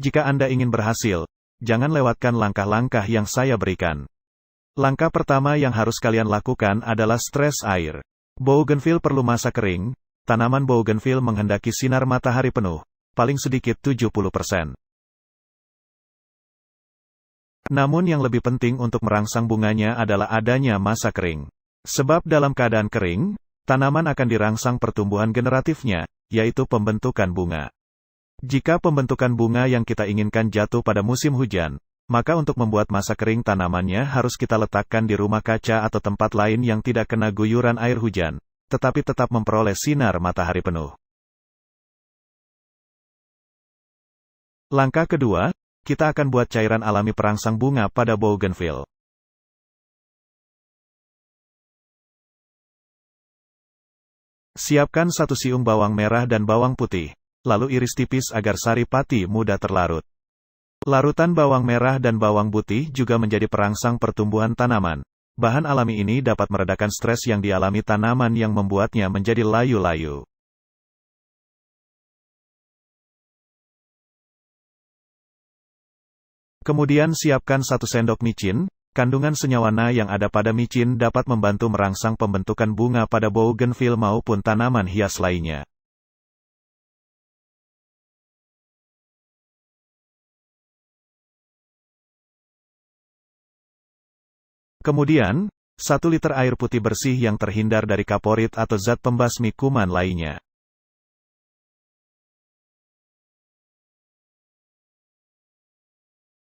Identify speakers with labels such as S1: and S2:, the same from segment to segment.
S1: Jika Anda ingin berhasil, jangan lewatkan langkah-langkah yang saya berikan. Langkah pertama yang harus kalian lakukan adalah stres air. Bougainville perlu masa kering. Tanaman bougainville menghendaki sinar matahari penuh, paling sedikit 70%. Namun yang lebih penting untuk merangsang bunganya adalah adanya masa kering. Sebab dalam keadaan kering, tanaman akan dirangsang pertumbuhan generatifnya, yaitu pembentukan bunga. Jika pembentukan bunga yang kita inginkan jatuh pada musim hujan, maka untuk membuat masa kering tanamannya harus kita letakkan di rumah kaca atau tempat lain yang tidak kena guyuran air hujan, tetapi tetap memperoleh sinar matahari penuh. Langkah kedua, kita akan buat cairan alami perangsang bunga pada bougainville. Siapkan 1 siung bawang merah dan bawang putih, lalu iris tipis agar sari pati mudah terlarut. Larutan bawang merah dan bawang putih juga menjadi perangsang pertumbuhan tanaman. Bahan alami ini dapat meredakan stres yang dialami tanaman yang membuatnya menjadi layu-layu. Kemudian siapkan 1 sendok micin. Kandungan senyawa Na yang ada pada micin dapat membantu merangsang pembentukan bunga pada bougainville maupun tanaman hias lainnya. Kemudian, 1 liter air putih bersih yang terhindar dari kaporit atau zat pembasmi kuman lainnya.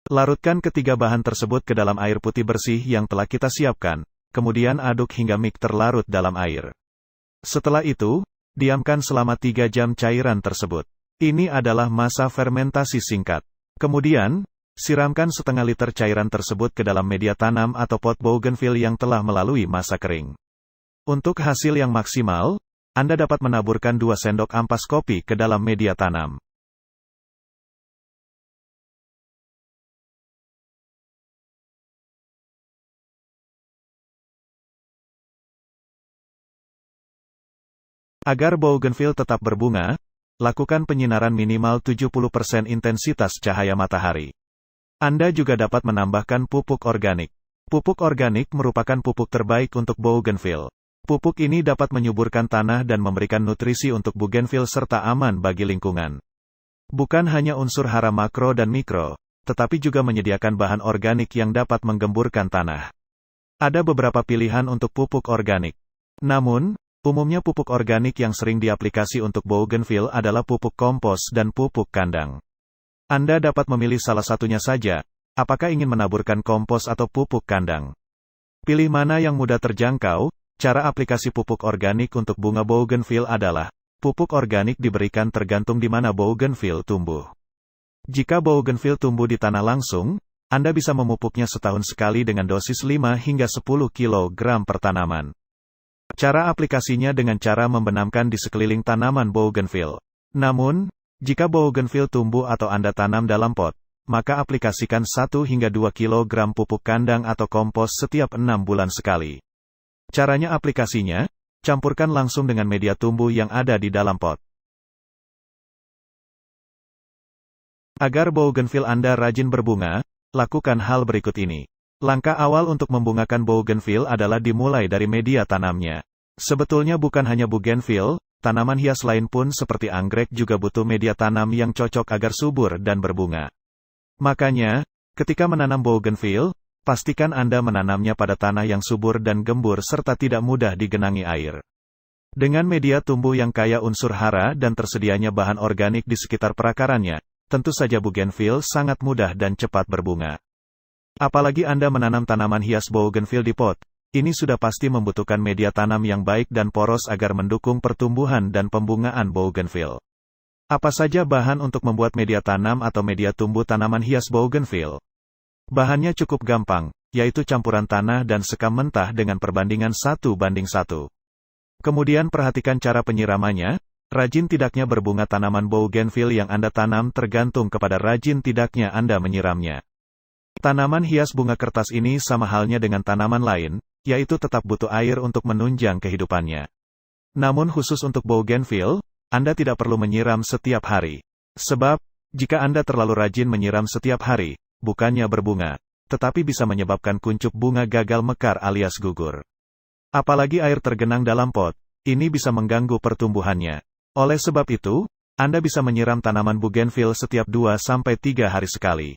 S1: Larutkan ketiga bahan tersebut ke dalam air putih bersih yang telah kita siapkan, kemudian aduk hingga mik terlarut dalam air. Setelah itu, diamkan selama 3 jam cairan tersebut. Ini adalah masa fermentasi singkat. Kemudian, siramkan setengah liter cairan tersebut ke dalam media tanam atau pot bougainville yang telah melalui masa kering. Untuk hasil yang maksimal, Anda dapat menaburkan 2 sendok ampas kopi ke dalam media tanam. Agar bougainville tetap berbunga, lakukan penyinaran minimal 70% intensitas cahaya matahari. Anda juga dapat menambahkan pupuk organik. Pupuk organik merupakan pupuk terbaik untuk bougainville. Pupuk ini dapat menyuburkan tanah dan memberikan nutrisi untuk bougainville serta aman bagi lingkungan. Bukan hanya unsur hara makro dan mikro, tetapi juga menyediakan bahan organik yang dapat menggemburkan tanah. Ada beberapa pilihan untuk pupuk organik. Namun, umumnya pupuk organik yang sering diaplikasi untuk bougainville adalah pupuk kompos dan pupuk kandang. Anda dapat memilih salah satunya saja, apakah ingin menaburkan kompos atau pupuk kandang. Pilih mana yang mudah terjangkau. Cara aplikasi pupuk organik untuk bunga bougainville adalah, pupuk organik diberikan tergantung di mana bougainville tumbuh. Jika bougainville tumbuh di tanah langsung, Anda bisa memupuknya setahun sekali dengan dosis 5 hingga 10 kg per tanaman. Cara aplikasinya dengan cara membenamkan di sekeliling tanaman bougainville. Namun, jika bougainville tumbuh atau Anda tanam dalam pot, maka aplikasikan 1 hingga 2 kg pupuk kandang atau kompos setiap 6 bulan sekali. Caranya aplikasinya, campurkan langsung dengan media tumbuh yang ada di dalam pot. Agar bougainville Anda rajin berbunga, lakukan hal berikut ini. Langkah awal untuk membungakan bougainville adalah dimulai dari media tanamnya. Sebetulnya bukan hanya bougainville, tanaman hias lain pun seperti anggrek juga butuh media tanam yang cocok agar subur dan berbunga. Makanya, ketika menanam bougainville, pastikan Anda menanamnya pada tanah yang subur dan gembur serta tidak mudah digenangi air. Dengan media tumbuh yang kaya unsur hara dan tersedianya bahan organik di sekitar perakarannya, tentu saja bougainville sangat mudah dan cepat berbunga. Apalagi Anda menanam tanaman hias bougainville di pot, ini sudah pasti membutuhkan media tanam yang baik dan poros agar mendukung pertumbuhan dan pembungaan bougainville. Apa saja bahan untuk membuat media tanam atau media tumbuh tanaman hias bougainville? Bahannya cukup gampang, yaitu campuran tanah dan sekam mentah dengan perbandingan 1:1. Kemudian perhatikan cara penyiramannya. Rajin tidaknya berbunga tanaman bougainville yang Anda tanam tergantung kepada rajin tidaknya Anda menyiramnya. Tanaman hias bunga kertas ini sama halnya dengan tanaman lain, yaitu tetap butuh air untuk menunjang kehidupannya. Namun khusus untuk bougainville, Anda tidak perlu menyiram setiap hari. Sebab, Jika Anda terlalu rajin menyiram setiap hari, bukannya berbunga, tetapi bisa menyebabkan kuncup bunga gagal mekar alias gugur. Apalagi air tergenang dalam pot, ini bisa mengganggu pertumbuhannya. Oleh sebab itu, Anda bisa menyiram tanaman bougainville setiap 2-3 hari sekali.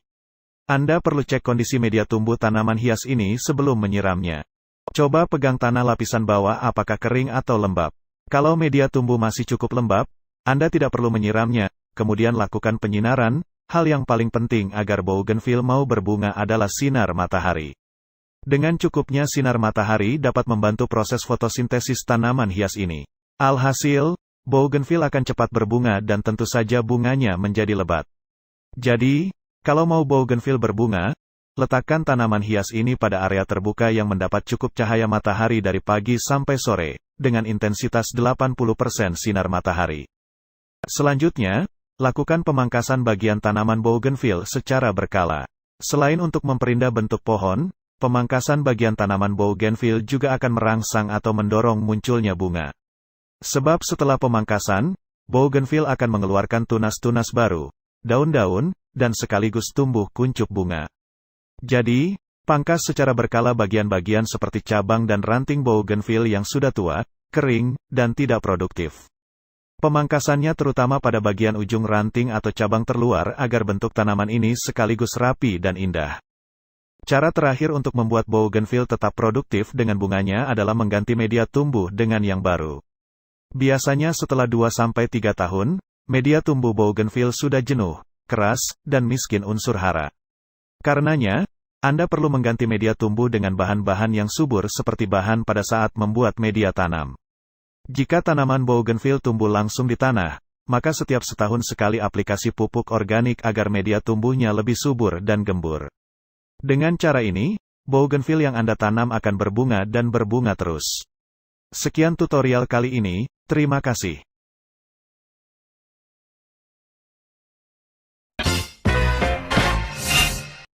S1: Anda perlu cek kondisi media tumbuh tanaman hias ini sebelum menyiramnya. Coba pegang tanah lapisan bawah apakah kering atau lembab. Kalau media tumbuh masih cukup lembab, Anda tidak perlu menyiramnya. Kemudian lakukan penyinaran. Hal yang paling penting agar bougainville mau berbunga adalah sinar matahari. Dengan cukupnya sinar matahari dapat membantu proses fotosintesis tanaman hias ini. Alhasil, bougainville akan cepat berbunga dan tentu saja bunganya menjadi lebat. Jadi, kalau mau bougainville berbunga, letakkan tanaman hias ini pada area terbuka yang mendapat cukup cahaya matahari dari pagi sampai sore, dengan intensitas 80% sinar matahari. Selanjutnya, lakukan pemangkasan bagian tanaman bougainville secara berkala. Selain untuk memperindah bentuk pohon, pemangkasan bagian tanaman bougainville juga akan merangsang atau mendorong munculnya bunga. Sebab setelah pemangkasan, bougainville akan mengeluarkan tunas-tunas baru, daun-daun, dan sekaligus tumbuh kuncup bunga. Jadi, pangkas secara berkala bagian-bagian seperti cabang dan ranting bougainville yang sudah tua, kering, dan tidak produktif. Pemangkasannya terutama pada bagian ujung ranting atau cabang terluar agar bentuk tanaman ini sekaligus rapi dan indah. Cara terakhir untuk membuat bougainville tetap produktif dengan bunganya adalah mengganti media tumbuh dengan yang baru. Biasanya setelah 2-3 tahun, media tumbuh bougainville sudah jenuh, keras, dan miskin unsur hara. Karenanya, Anda perlu mengganti media tumbuh dengan bahan-bahan yang subur seperti bahan pada saat membuat media tanam. Jika tanaman bougainville tumbuh langsung di tanah, maka setiap setahun sekali aplikasi pupuk organik agar media tumbuhnya lebih subur dan gembur. Dengan cara ini, bougainville yang Anda tanam akan berbunga dan berbunga terus. Sekian tutorial kali ini, terima kasih.